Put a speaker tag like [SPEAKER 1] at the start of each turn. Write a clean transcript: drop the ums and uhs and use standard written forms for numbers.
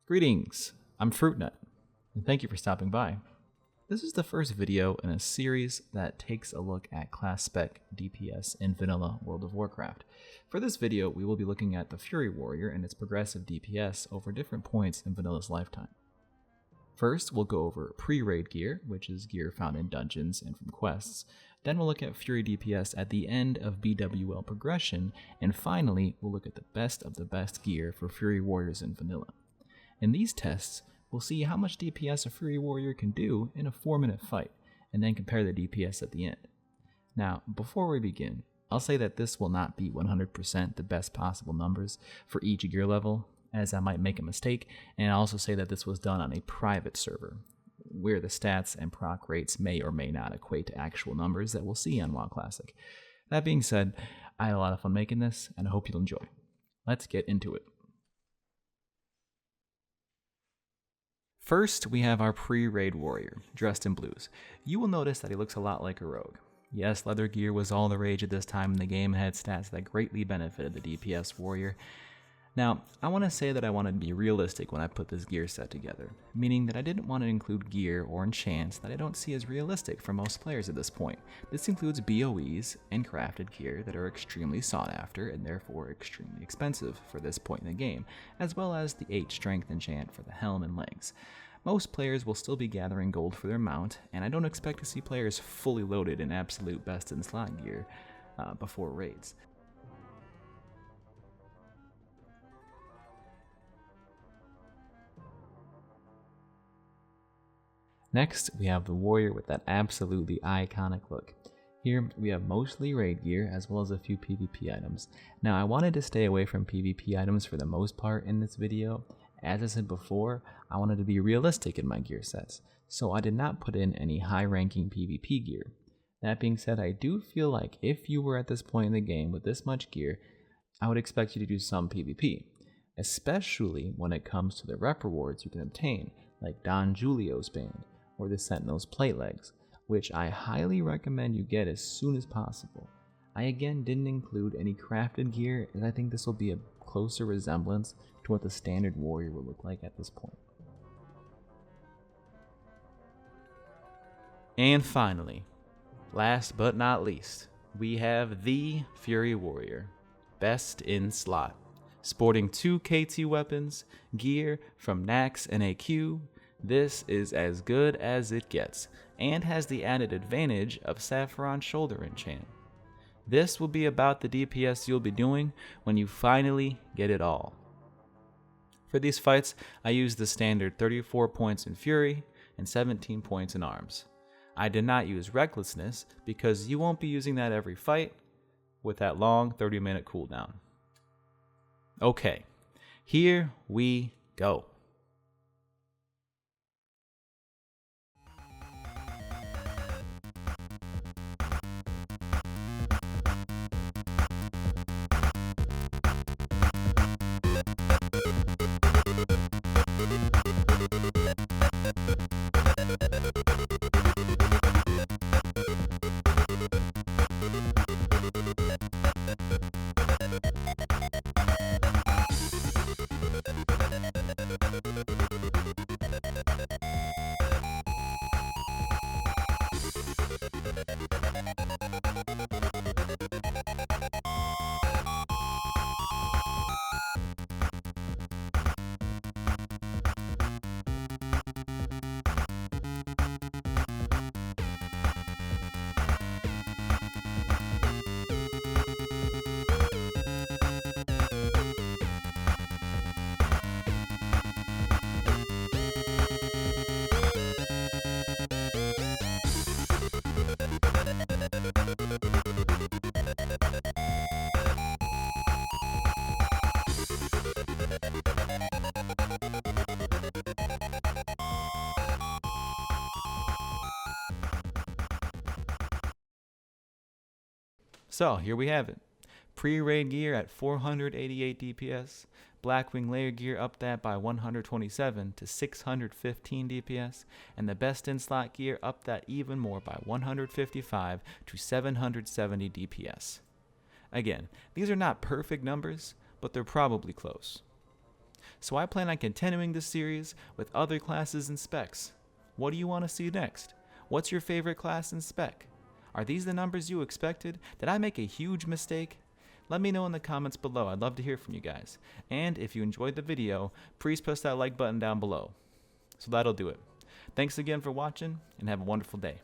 [SPEAKER 1] Greetings, I'm FruitNut, and thank you for stopping by. This is the first video in a series that takes a look at class spec DPS in vanilla World of Warcraft. For this video, we will be looking at the Fury Warrior and its progressive DPS over different points in vanilla's lifetime. First, we'll go over pre-raid gear, which is gear found in dungeons and from quests. Then we'll look at Fury DPS at the end of BWL progression, and finally, we'll look at the best of the best gear for Fury Warriors in vanilla. In these tests, we'll see how much DPS a Fury Warrior can do in a 4-minute fight, and then compare the DPS at the end. Now, before we begin, I'll say that this will not be 100% the best possible numbers for each gear level, as I might make a mistake, and I'll also say that this was done on a private server, where the stats and proc rates may or may not equate to actual numbers that we'll see on WoW Classic. That being said, I had a lot of fun making this, and I hope you'll enjoy. Let's get into it. First, we have our pre-raid warrior, dressed in blues. You will notice that he looks a lot like a rogue. Yes, leather gear was all the rage at this time in the game and had stats that greatly benefited the DPS warrior. Now, I want to say that I wanted to be realistic when I put this gear set together, meaning that I didn't want to include gear or enchants that I don't see as realistic for most players at this point. This includes BOEs and crafted gear that are extremely sought after and therefore extremely expensive for this point in the game, as well as the 8 strength enchant for the helm and legs. Most players will still be gathering gold for their mount, and I don't expect to see players fully loaded in absolute best in slot gear before raids. Next, we have the warrior with that absolutely iconic look. Here, we have mostly raid gear as well as a few PvP items. Now, I wanted to stay away from PvP items for the most part in this video. As I said before, I wanted to be realistic in my gear sets, so I did not put in any high-ranking PvP gear. That being said, I do feel like if you were at this point in the game with this much gear, I would expect you to do some PvP, especially when it comes to the rep rewards you can obtain, like Don Julio's band, or the Sentinel's plate legs, which I highly recommend you get as soon as possible. I again didn't include any crafted gear, as I think this will be a closer resemblance to what the standard warrior will look like at this point. And finally, last but not least, we have the Fury Warrior, best in slot, sporting 2 KT weapons, gear from Nax and AQ. This is as good as it gets, and has the added advantage of Saffron Shoulder Enchant. This will be about the DPS you'll be doing when you finally get it all. For these fights, I used the standard 34 points in Fury and 17 points in Arms. I did not use Recklessness because you won't be using that every fight with that long 30-minute cooldown. Okay, here we go. So here we have it. Pre-raid gear at 488 DPS, Blackwing layer gear up that by 127 to 615 DPS, and the best in slot gear up that even more by 155 to 770 DPS. Again, these are not perfect numbers, but they're probably close. So I plan on continuing this series with other classes and specs. What do you want to see next? What's your favorite class and spec? Are these the numbers you expected? Did I make a huge mistake? Let me know in the comments below. I'd love to hear from you guys. And if you enjoyed the video, please press that like button down below. So that'll do it. Thanks again for watching, and have a wonderful day.